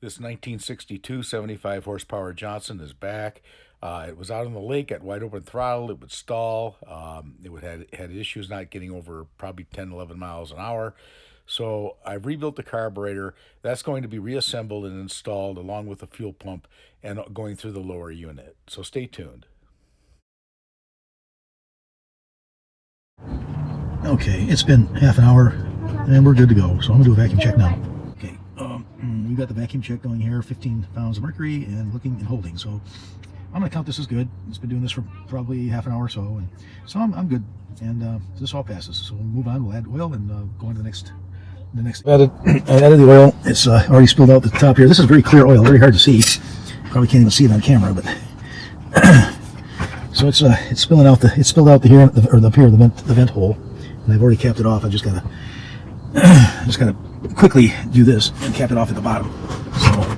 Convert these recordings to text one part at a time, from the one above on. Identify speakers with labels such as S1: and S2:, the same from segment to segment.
S1: This 1962 75 horsepower Johnson is back. It was out on the lake at wide open throttle. It would stall. It would had issues not getting over probably 10, 11 miles an hour. So I've rebuilt the carburetor. That's going to be reassembled and installed along with the fuel pump and going through the lower unit. So stay tuned.
S2: Okay, it's been half an hour and we're good to go. So I'm gonna do a vacuum check now. Okay, we got the vacuum check going here, 15 pounds of mercury and looking and holding. So I'm gonna count this as good. It's been doing this for probably half an hour or so, and so I'm good. And this all passes. So we'll move on. We'll add oil and go on to the next. I added the oil. It's already spilled out the top here. This is very clear oil, very hard to see. Probably can't even see it on camera, but so it's spilling out the spilled out the here or the here the vent hole, and I've already capped it off. I just gotta quickly do this and cap it off at the bottom. So.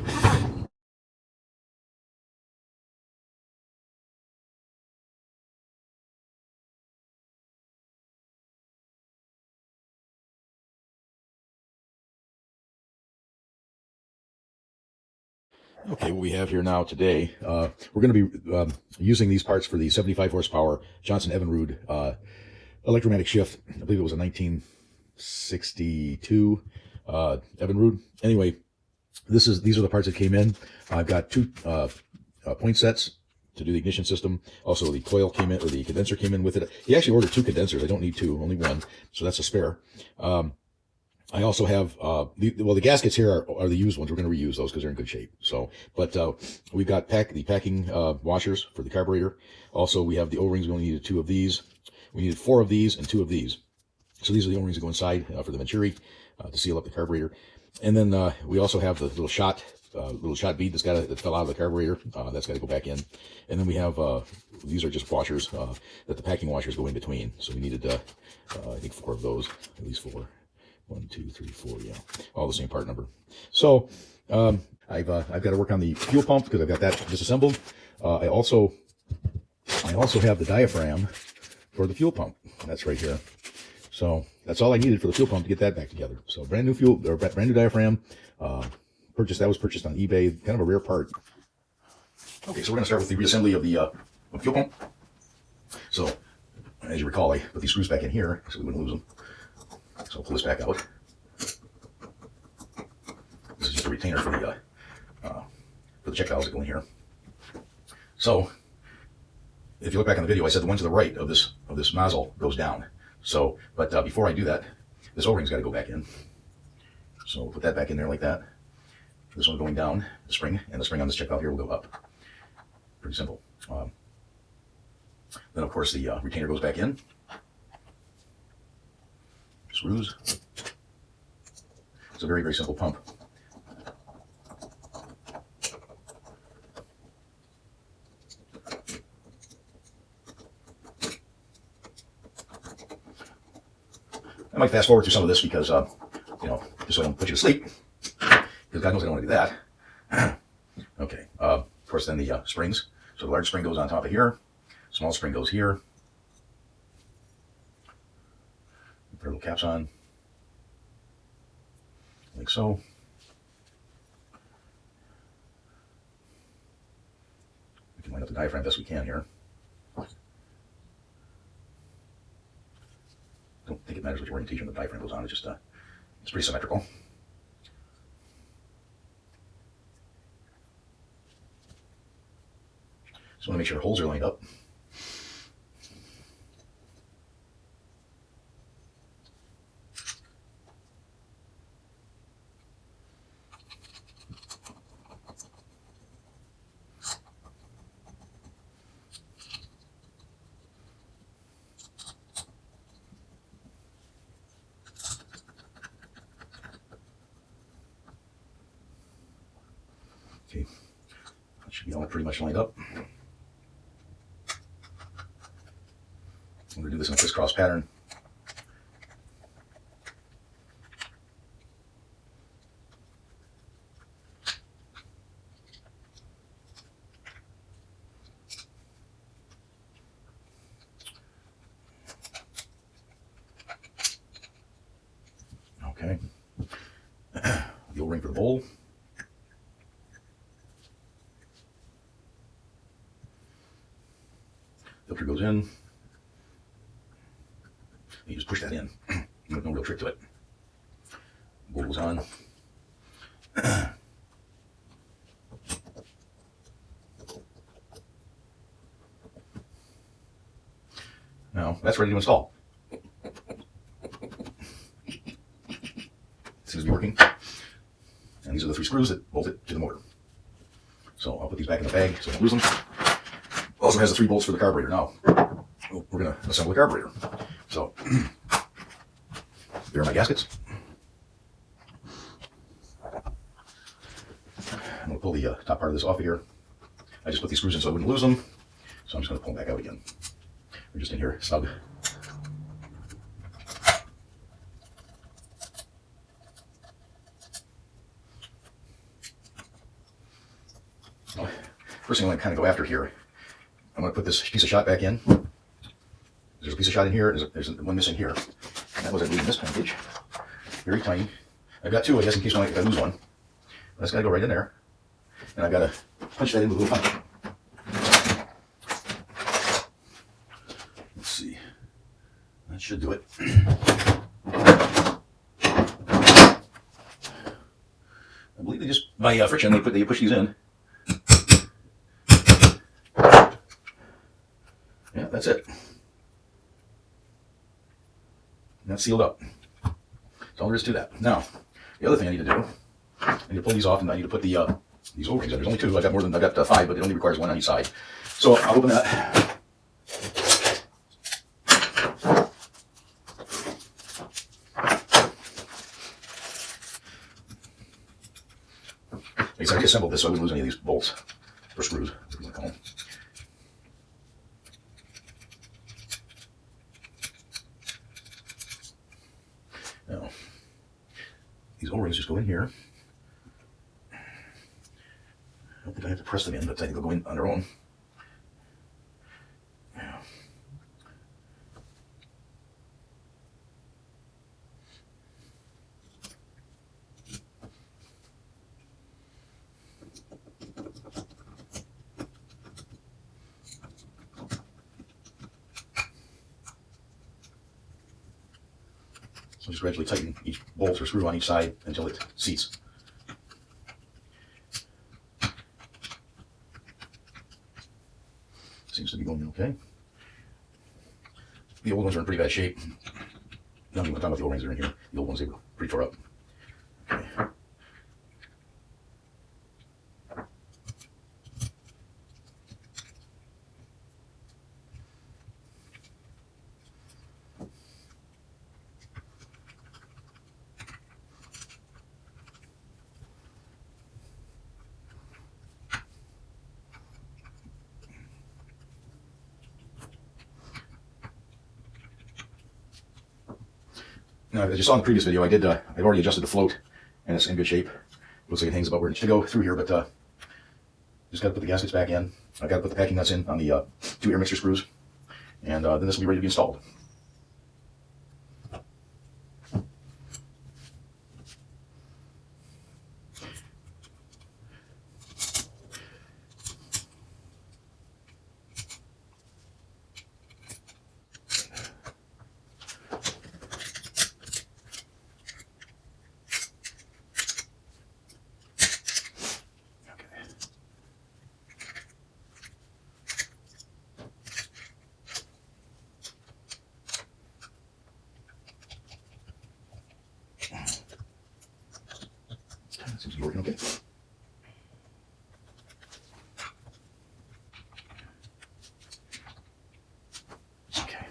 S2: Okay, what we have here now today, we're going to be using these parts for the 75 horsepower Johnson Evinrude electromatic shift. I believe it was a 1962 Evinrude. Anyway, these are the parts that came in. I've got two point sets to do the ignition system. Also, the coil came in, or the condenser came in with it. He actually ordered two condensers. I don't need two, only one, so that's a spare. I also have, the gaskets here are the used ones. We're going to reuse those because they're in good shape. So, but we've got the packing washers for the carburetor. Also, we have the O-rings. We only needed two of these. We needed four of these and two of these. So these are the O-rings that go inside for the Venturi to seal up the carburetor. And then we also have the little shot bead that fell out of the carburetor. That's got to go back in. And then we have these are just washers that the packing washers go in between. So we needed I think four of those, at least four. 1, 2, 3, 4, yeah, all the same part number. So I've got to work on the fuel pump because I've got that disassembled. I also have the diaphragm for the fuel pump. That's right here. So that's all I needed for the fuel pump to get that back together. So brand new diaphragm. That was purchased on eBay. Kind of a rare part. Okay, so we're going to start with the reassembly of the fuel pump. So as you recall, I put these screws back in here so we wouldn't lose them. So I'll pull this back out. This is just a retainer for the check valves that go in here. So if you look back on the video, I said the one to the right of this nozzle goes down. So, but before I do that, this O-ring's got to go back in. So we'll put that back in there like that. This one going down, the spring, and the spring on this check valve here will go up. Pretty simple. Then of course the retainer goes back in. Screws. It's a very, very simple pump. I might fast forward through some of this because, just so I don't put you to sleep, because God knows I don't want to do that. Okay, of course then the springs. So the large spring goes on top of here, small spring goes here. Put our little caps on, like so. We can line up the diaphragm best we can here. Don't think it matters which orientation the diaphragm goes on. It's just it's pretty symmetrical. Just want to make sure the holes are lined up. Okay, that should be all pretty much lined up. I'm going to do this in a crisscross pattern. Okay. The O-ring for the bowl. Filter goes in. You just push that in. No real trick to it. Bolt goes on. Now that's ready to install. Seems to be working. And these are the 3 screws that bolt it to the motor. So I'll put these back in the bag so I don't lose them. Also has the 3 bolts for the carburetor. Now we're going to assemble the carburetor. So there are my gaskets. I'm going to pull the top part of this off of here. I just put these screws in so I wouldn't lose them. So I'm just going to pull them back out again. They're just in here snug. First thing I'm going to kind of go after here, I'm going to put this piece of shot back in. There's a piece of shot in here. There's one missing here. And that was, I believe, in this package. Very tiny. I've got 2, I guess, in case I lose one. That's got to go right in there. And I've got to punch that in with a little punch. Let's see. That should do it. I believe they just, by friction, they push these in. Yeah, that's it. That's sealed up. That's all there is to that. Now, the other thing I need to do, I need to pull these off, and I need to put the these O-rings in. There's only 2. I've got 5, but it only requires 1 on each side. So I'll open that. I reassembled this so I wouldn't lose any of these bolts or screws, as we call them. Now, these O-rings just go in here. I don't think I have to press them in, but I think they'll go in on their own. Yeah. So just gradually tighten each bolt or screw on each side until it seats. Seems to be going in okay. The old ones are in pretty bad shape. None of you want to talk about the O-rings that are in here. The old ones, they were pretty tore up. Okay. Now, as you saw in the previous video, I've already adjusted the float, and it's in good shape. Looks like it hangs about where it needs to go through here, but just got to put the gaskets back in. I've got to put the packing nuts in on the 2 air mixture screws, and then this will be ready to be installed. Seems to be working okay. Okay.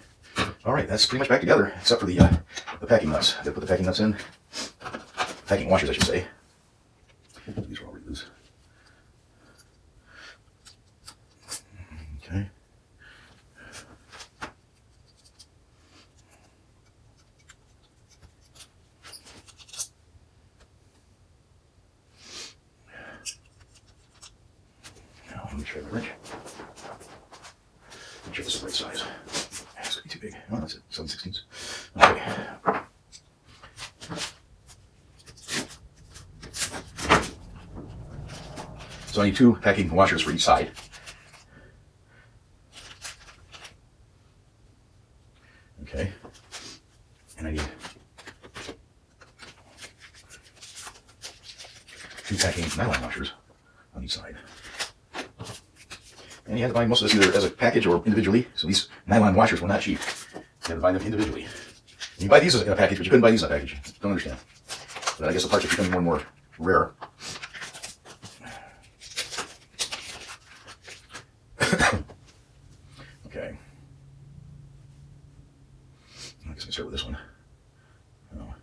S2: All right, that's pretty much back together, except for the packing nuts. I got to put the packing nuts in. Packing washers, I should say. These are already loose. Okay. Let me try my wrench. Make sure this is the right size. It's going to be too big. Oh, that's it. 7/16. Okay. So I need 2 packing washers for each side. 2 packing nylon washers on each side. And you had to buy most of this either as a package or individually. So these nylon washers were not cheap. You had to buy them individually. You buy these in a package, but you couldn't buy these in a package. Don't understand. But I guess the parts are becoming more and more rare. Okay. I guess I start with this one. Oh.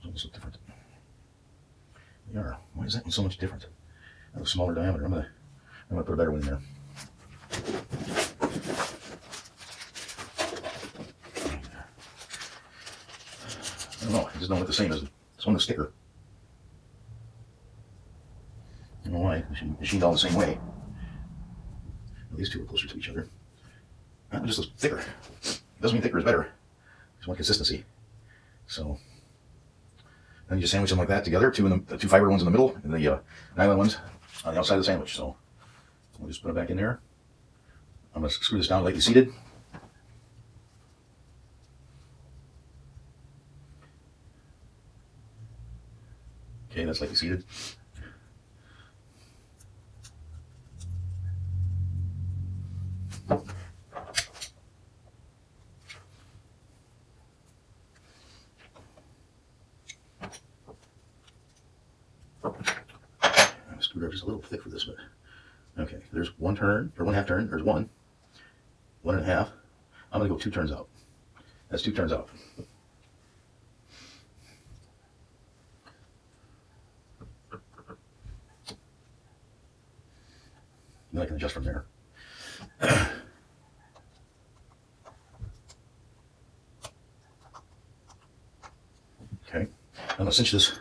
S2: Those look different. They are. Why is that one so much different? That was smaller diameter. I'm gonna put a better one in there. I don't know. I just don't look the same as this one. The sticker. I don't know why. Machined all the same way. These two are closer to each other. It just looks thicker. Doesn't mean thicker is better. Just want consistency. So then you just sandwich them like that together. The 2 fiber ones in the middle, and the nylon ones on the outside of the sandwich. So we'll just put them back in there. I'm going to screw this down lightly seated. Okay, that's lightly seated. Screwdriver's a little thick for this, but okay. There's 1 turn, or 1/2 turn. There's 1, 1.5. I'm gonna go 2 turns out. That's 2 turns out. Then I can adjust from there. Okay. I'm gonna cinch this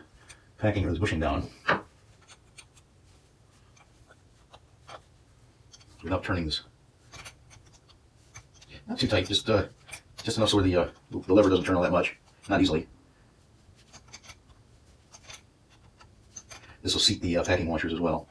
S2: packing or this bushing down without turning this. Not too tight, just enough so where the lever doesn't turn all that much, not easily. This will seat the packing washers as well.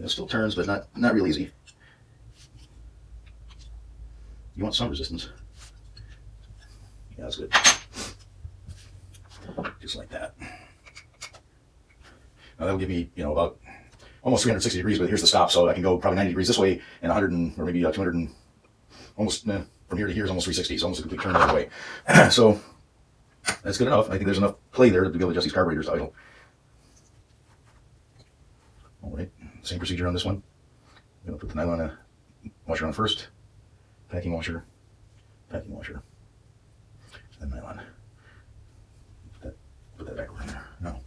S2: It still turns, but not real easy. You want some resistance. Yeah, that's good. Just like that. Now that'll give me, about almost 360 degrees, but here's the stop, so I can go probably 90 degrees this way and 100 or maybe 200 and almost, from here to here is almost 360, so almost a complete turn the other way. So that's good enough. I think there's enough play there to be able to adjust these carburetors to idle. All right. Same procedure on this one. I'm going to put the nylon washer on first, packing washer, then nylon. Put that back over in there. No.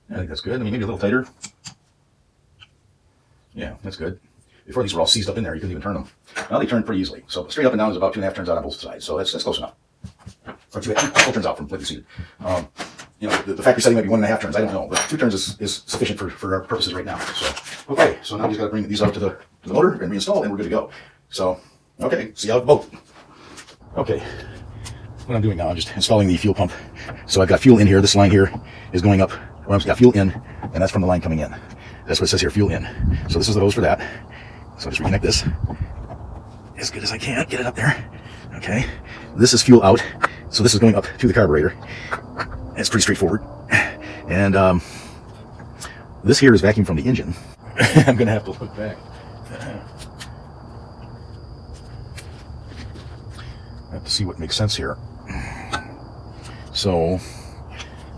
S2: I think that's good. I mean, maybe a little tighter. Yeah, that's good. Before these were all seized up in there, you couldn't even turn them. Now they turn pretty easily. So straight up and down is about 2.5 turns out on both sides. So that's close enough. Or 2 turns out from lightly seated. The factory setting might be 1.5 turns. I don't know, but 2 turns is sufficient for our purposes right now. So okay, so now we just got to bring these out to the motor and reinstall, and we're good to go. So okay, see you out the boat. Okay, what I'm doing now, I'm just installing the fuel pump. So I've got fuel in here. This line here is going up. Well, I've got fuel in, and that's from the line coming in. That's what it says here, fuel in. So this is the hose for that. So I'll just reconnect this as good as I can, get it up there. Okay, this is fuel out. So this is going up to the carburetor. It's pretty straightforward. And this here is vacuum from the engine. I'm gonna have to look back. I have to see what makes sense here. So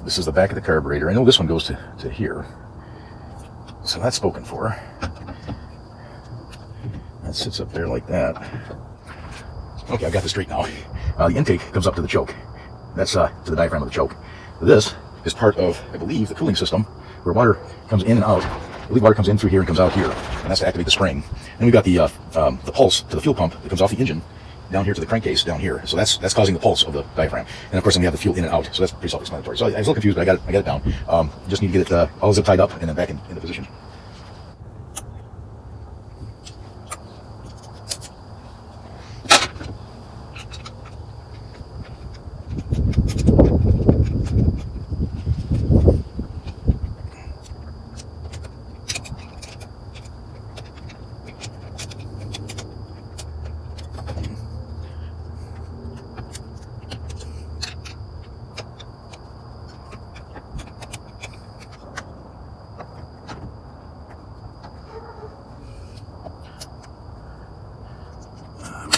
S2: this is the back of the carburetor. I know this one goes to here. So that's spoken for. That sits up there like that. Okay, I got this straight now. The intake comes up to the choke. That's to the diaphragm of the choke. This is part of, I believe, the cooling system, where water comes in and out. I believe water comes in through here and comes out here, and that's to activate the spring. And we've got the pulse to the fuel pump that comes off the engine down here to the crankcase down here. So that's causing the pulse of the diaphragm. And of course, then we have the fuel in and out. So that's pretty self-explanatory. So I was a little confused, but I got it down. Just need to get it all zip tied up and then back in the position.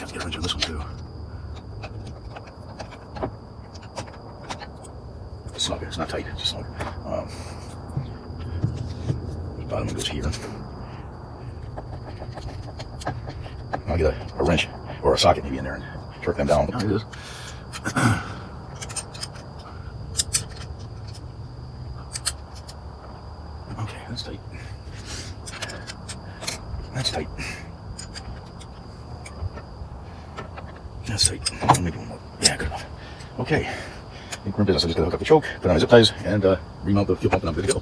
S2: Get a wrench on this one too. It's snug. It's not tight. It's just snug. The bottom one goes here. I'll get a wrench or a socket maybe in there and torque them down. There it is. Okay, that's tight. That's tight. That's tight. Maybe one more. Yeah, good enough. Okay. I think we're in business. I just gotta hook up the choke, put on my zip ties, and remount the fuel pump, and I'm good to go.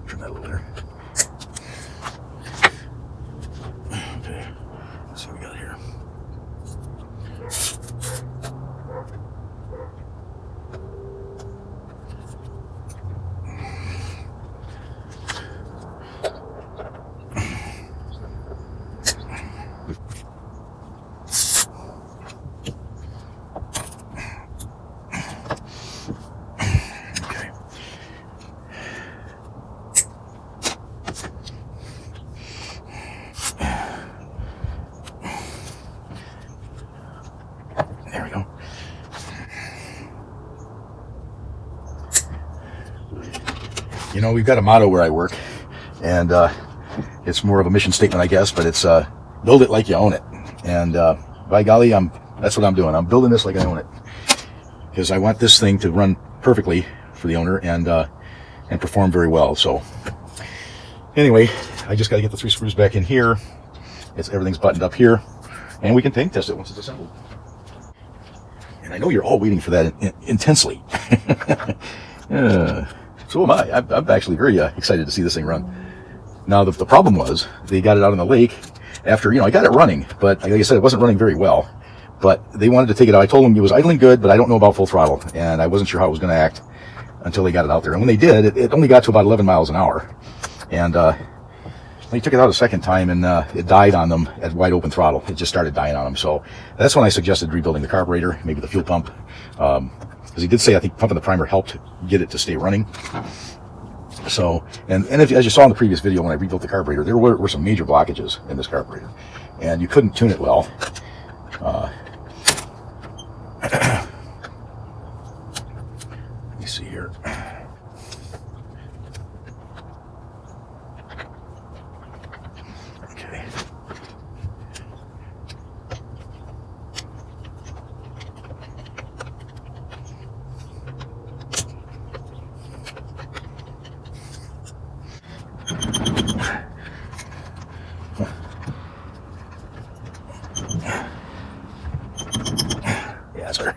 S2: Trim that a little better. Okay. Let's see what we got here. There we go. You know, we've got a motto where I work, and it's more of a mission statement, I guess, but it's build it like you own it. And by golly, that's what I'm doing. I'm building this like I own it, because I want this thing to run perfectly for the owner and perform very well. So anyway, I just got to get the 3 screws back in here. Everything's buttoned up here, and we can tank test it once it's assembled. And I know you're all waiting for that intensely. So am I. I'm actually very excited to see this thing run. Now, the problem was they got it out on the lake after, I got it running, but like I said, it wasn't running very well. But they wanted to take it out. I told them it was idling good, but I don't know about full throttle, and I wasn't sure how it was going to act until they got it out there. And when they did, it only got to about 11 miles an hour. And they took it out a second time, and it died on them at wide open throttle. It just started dying on them. So that's when I suggested rebuilding the carburetor, maybe the fuel pump. Because he did say, I think pumping the primer helped get it to stay running. So, and if, as you saw in the previous video when I rebuilt the carburetor, there were some major blockages in this carburetor, and you couldn't tune it well. Let me see here. Okay. Yeah, that's better.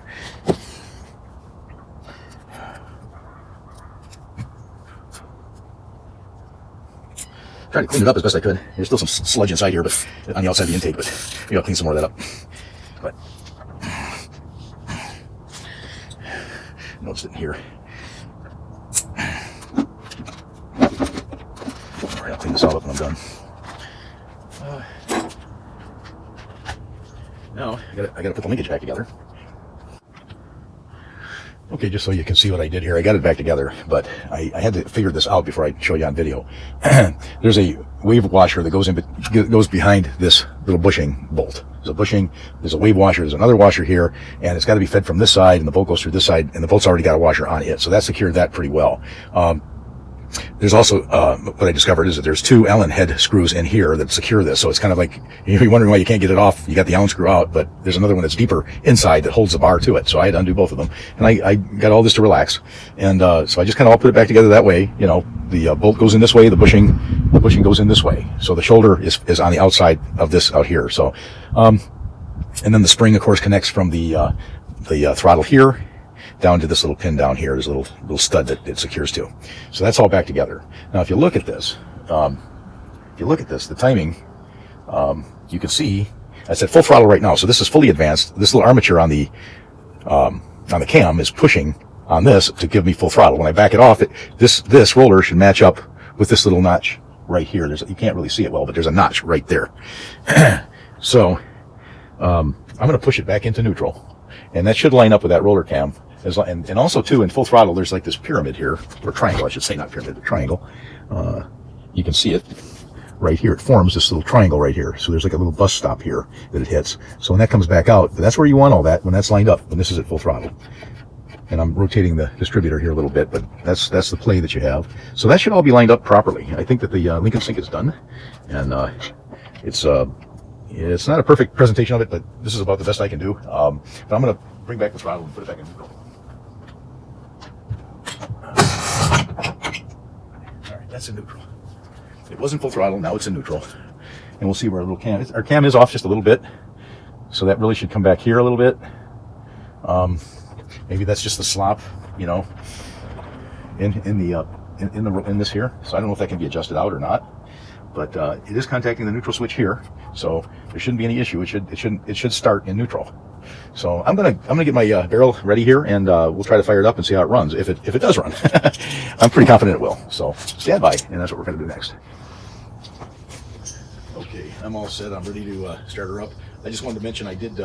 S2: Tried to clean it up as best I could. There's still some sludge inside here, but on the outside of the intake, but maybe I'll clean some more of that up. But noticed it in here. All right, I'll clean this all up when I'm done. Now I gotta put the linkage back together. Okay, just so you can see what I did here, I got it back together, but I had to figure this out before I show you on video. There's a wave washer that goes behind this little bushing bolt. There's a bushing, there's a wave washer, there's another washer here, and it's got to be fed from this side, and the bolt goes through this side, and the bolt's already got a washer on it, so that secured that pretty well. There's also, what I discovered is that there's 2 Allen head screws in here that secure this. So it's kind of like, you're wondering why you can't get it off. You got the Allen screw out, but there's another one that's deeper inside that holds the bar to it. So I had to undo both of them. And I got all this to relax. And, so I just kind of all put it back together that way. You know, the bolt goes in this way, the bushing goes in this way. So the shoulder is on the outside of this out here. So, and then the spring, of course, connects from the throttle here down to this little pin down here. There's a little stud that it secures to. So that's all back together. Now, if you look at this, the timing, you can see that's at full throttle right now. So this is fully advanced. This little armature on the cam is pushing on this to give me full throttle. When I back it off, this roller should match up with this little notch right here. You can't really see it well, but there's a notch right there. So, I'm going to push it back into neutral, and that should line up with that roller cam. And also too, in full throttle, there's like this pyramid here, or triangle, I should say, not pyramid, but triangle. You can see it right here. It forms this little triangle right here. So there's like a little bus stop here that it hits. So when that comes back out, that's where you want all that, when that's lined up, when this is at full throttle. And I'm rotating the distributor here a little bit, but that's the play that you have. So that should all be lined up properly. I think that the Lincoln sync is done, and it's not a perfect presentation of it, but this is about the best I can do. But I'm going to bring back the throttle and put it back in neutral. All right, that's in neutral. It was in full throttle, now it's in neutral. And we'll see where our little cam is. Our cam is off just a little bit, so that really should come back here a little bit. Maybe that's just the slop, you know, in this here. So I don't know if that can be adjusted out or not. But it is contacting the neutral switch here, so there shouldn't be any issue. It should start in neutral. So I'm gonna get my barrel ready here, and we'll try to fire it up and see how it runs. If it does run, I'm pretty confident it will. So stand by, and that's what we're gonna do next. Okay, I'm all set. I'm ready to start her up. I just wanted to mention I did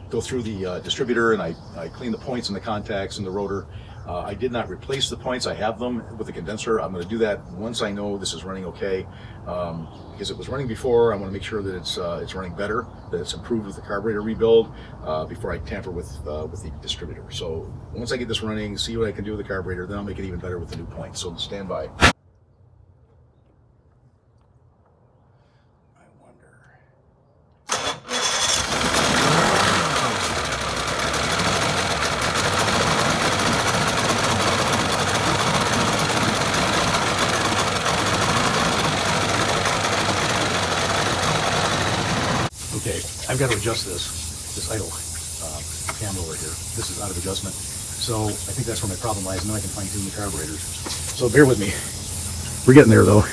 S2: go through the distributor, and I cleaned the points and the contacts and the rotor. I did not replace the points. I have them with the condenser. I'm going to do that once I know this is running okay. Because it was running before, I want to make sure that it's running better, that it's improved with the carburetor rebuild before I tamper with the distributor. So once I get this running, see what I can do with the carburetor, then I'll make it even better with the new points. So stand by. Okay, I've got to adjust this idle cam over here. This is out of adjustment. So I think that's where my problem lies, and then I can fine tune the carburetors. So bear with me. We're getting there though.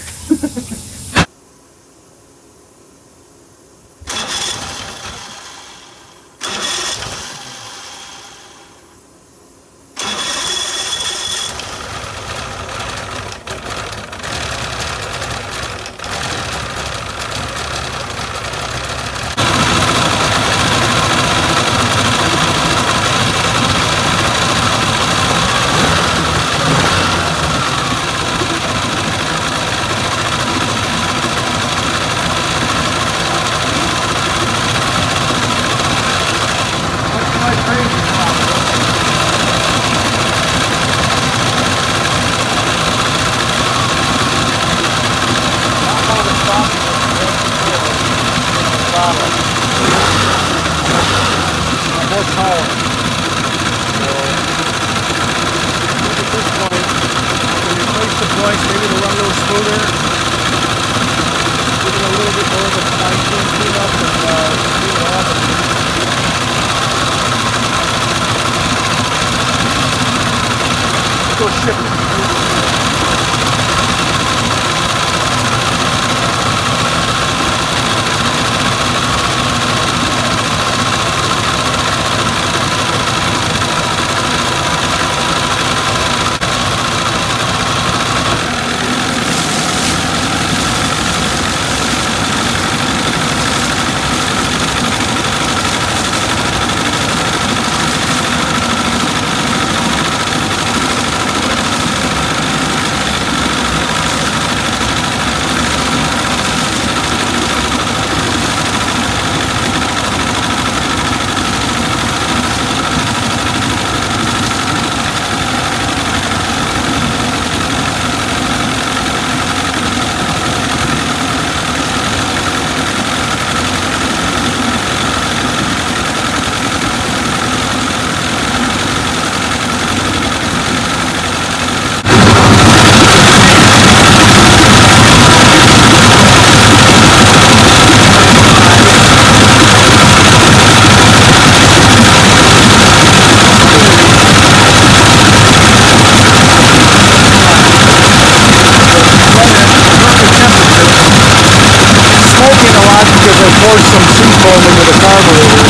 S3: because I poured some seed foam into the carburetor,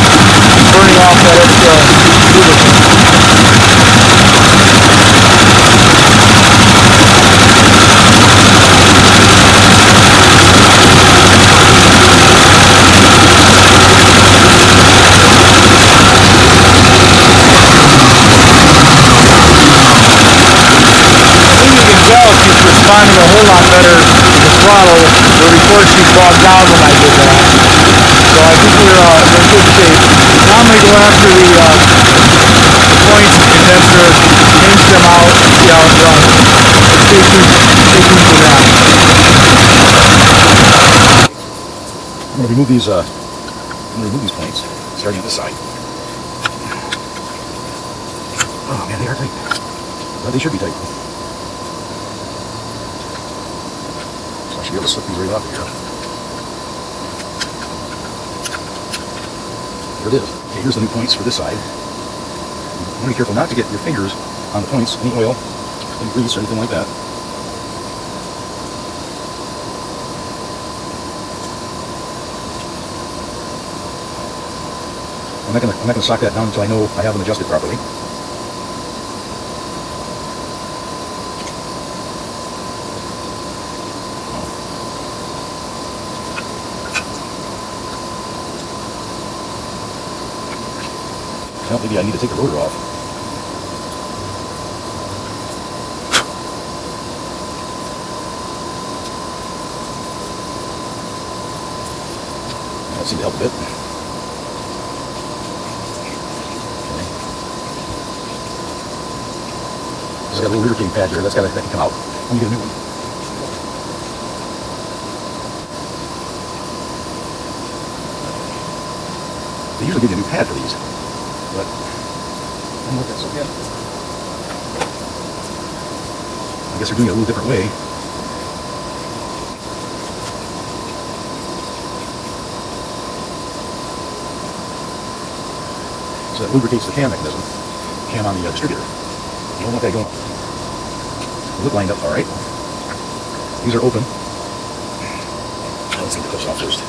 S3: burning off that extra lubricant. It's just responding a whole lot better to the throttle, where before she bogged down when I did that. So I think we're in good shape. Now I'm going to go after the points, the condenser, change them out, see how it runs. Stay tuned for that.
S2: I'm going to remove these points, starting on this side. Oh man, they are tight. Well, they should be tight. So I should be able to slip these right off here. There it is. Okay, here's the new points for this side. You want to be careful not to get your fingers on the points, any oil, any grease, or anything like that. I'm not gonna sock that down until I know I have them adjusted properly. Well, maybe I need to take the rotor off. That seemed to help a bit. Just got a little lubricating pad here. That can come out. Let me get a new one. They usually give you a new pad for these, but I don't know what that's so yet. I guess they're doing it a little different way. So that lubricates the cam mechanism, cam on the distributor. You don't want that going up. The lip lined up all right. These are open. Let's get the clips off first.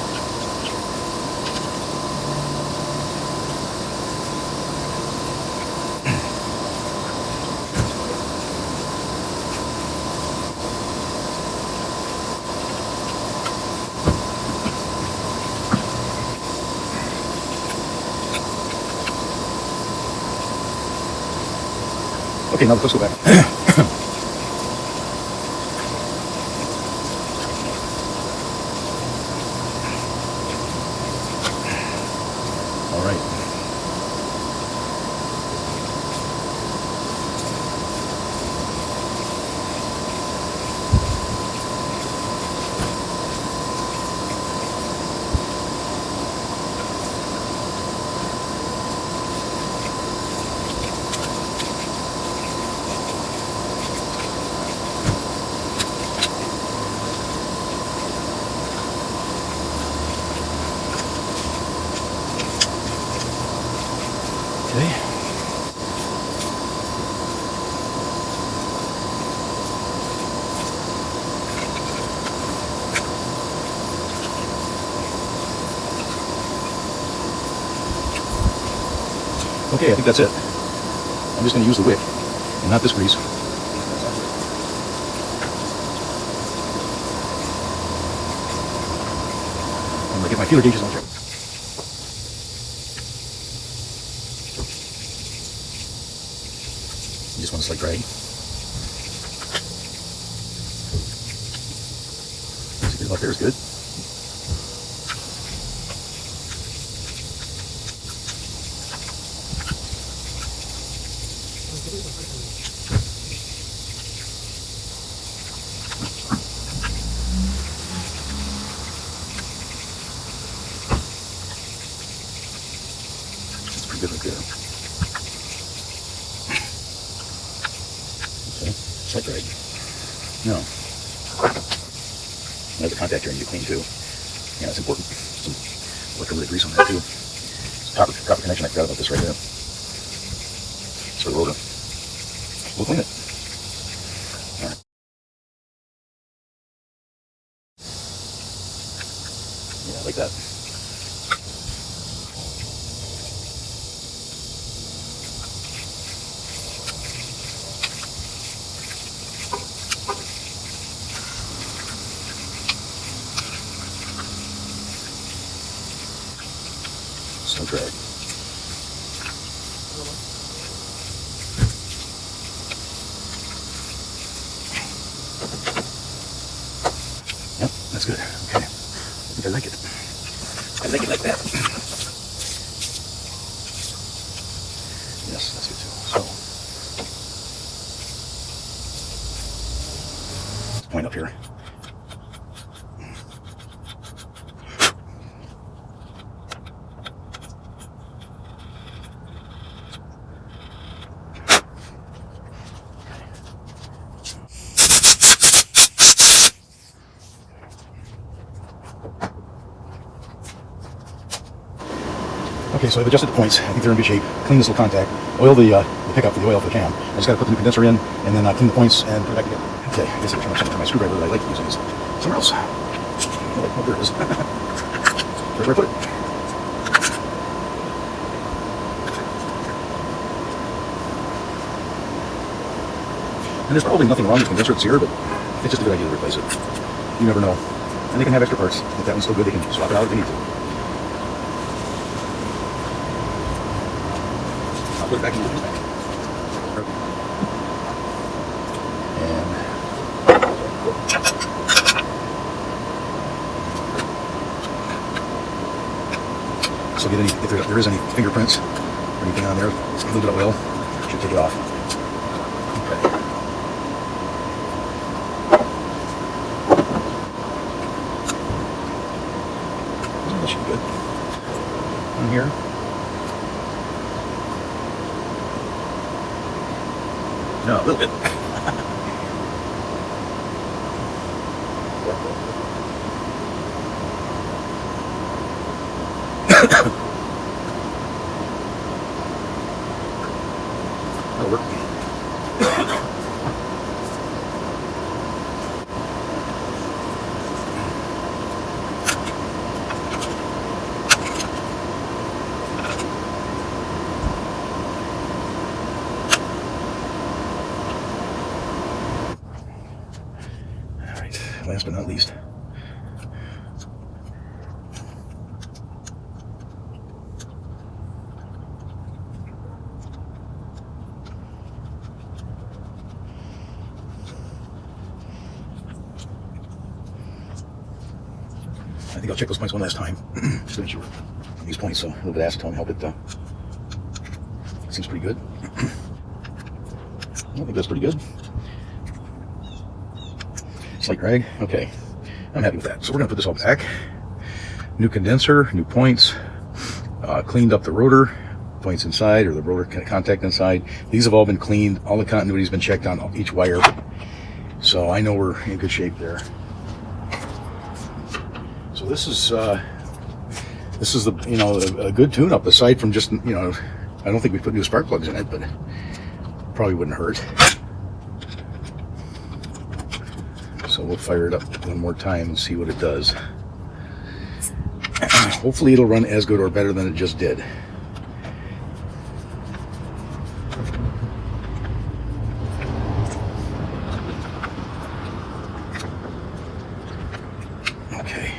S2: Okay, now the clips go back. All right. Okay. Okay, I think that's it. I'm just going to use the wick and not this grease. I'm going to get my feeler gauges on check. You just want a slight drag. See, good luck there is good. That's pretty good right there. Okay, slight drag. No. There's a contact here I need to clean too. Yeah, that's important. Some electrolytic grease on there too. Copper connection, I forgot about this right there. It's for the rotor. We'll clean it. All right. Yeah, like that. No drag. Yep, that's good. Okay. I think I like it. I like it like that. Yes, that's good too. So, point up here. Okay, so I've adjusted the points. I think they're in good shape. Clean this little contact. Oil the pickup for the oil for the cam. I just got to put the new condenser in and then clean the points and put it back together. Okay, I guess I can turn my screwdriver that I like using is somewhere else. Oh, there it is. Where do I put it? And there's probably nothing wrong with the condenser, it's here, but it's just a good idea to replace it. You never know. And they can have extra parts. If that one's still good, they can swap it out if they need to. I'll put it back in the back. And so get any, if there is any fingerprints or anything on there, a little bit of oil should take it off. Okay. That should be good. On here. No, a little bit. That'll work. All right, last but not least. I think I'll check those points one last time, just to make sure. These points, so a little bit of acetone help it. Seems pretty good. I think that's pretty good. Slight drag. Okay, I'm happy with that. So we're gonna put this all back. New condenser, new points. Cleaned up the rotor points inside, or the rotor contact inside. These have all been cleaned. All the continuity's been checked on each wire. So I know we're in good shape there. So this is the, you know, a good tune-up, aside from just, you know, I don't think we put new spark plugs in it, but probably wouldn't hurt. So we'll fire it up one more time and see what it does. Hopefully it'll run as good or better than it just did. Okay.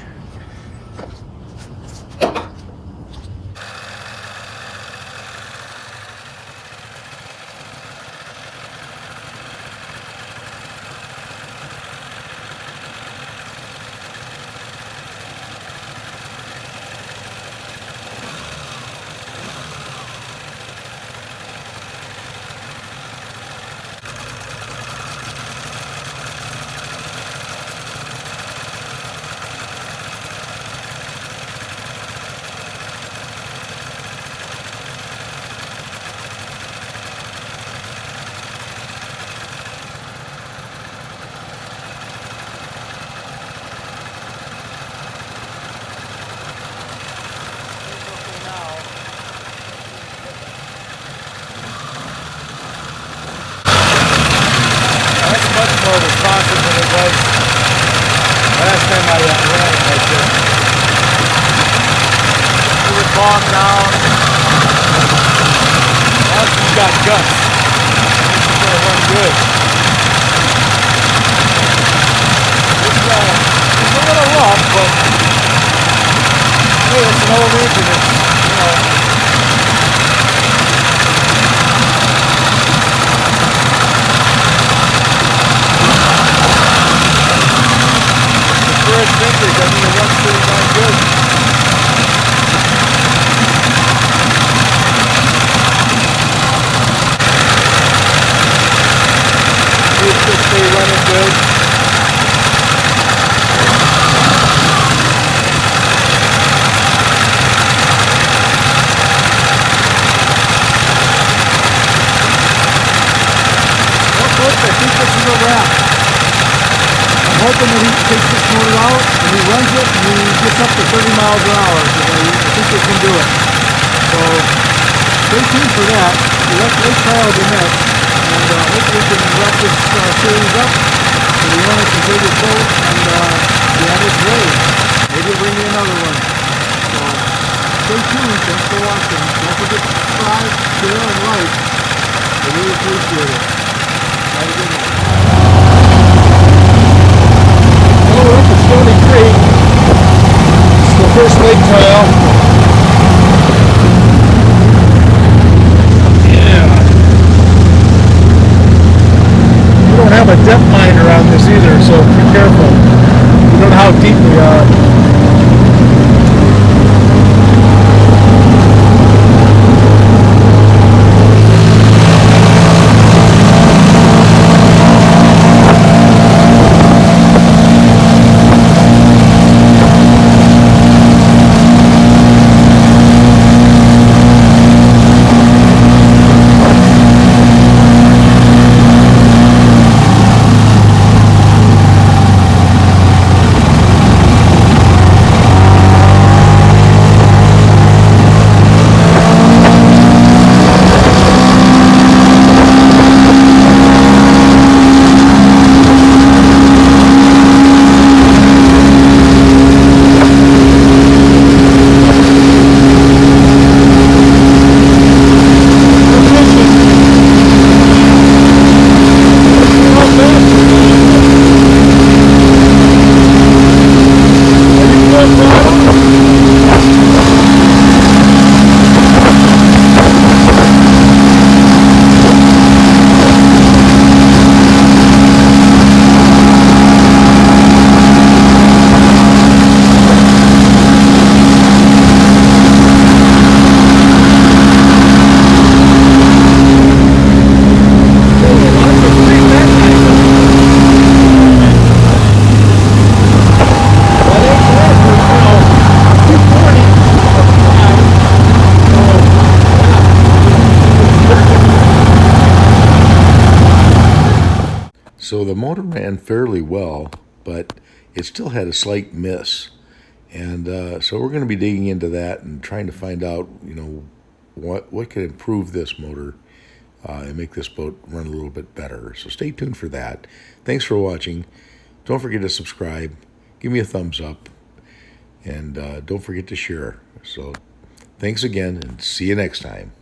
S3: More responsive than it was last time I ran it like this. It was bogged down. Now she's got guts. She's going to run good. It's a little rough, but hey, it's an old engine. It's, you know, takes this motor out and he runs it and he gets up to 30 miles an hour. So I think they can do it. So stay tuned for that. Let's trial the next, and hopefully we can wrap this series up so the owner can take his boat and be on his way. Maybe he'll bring me another one. So stay tuned. Thanks for watching. Don't forget to subscribe, share, and like. I really appreciate it. Have a good night. Well, we're up at Stony Creek. It's the first lake trial. We don't have a depth miner on this either, so be careful. We don't know how deep we are.
S1: So the motor ran fairly well, but it still had a slight miss. And so we're going to be digging into that and trying to find out, what could improve this motor and make this boat run a little bit better. So stay tuned for that. Thanks for watching. Don't forget to subscribe. Give me a thumbs up. And don't forget to share. So thanks again, and see you next time.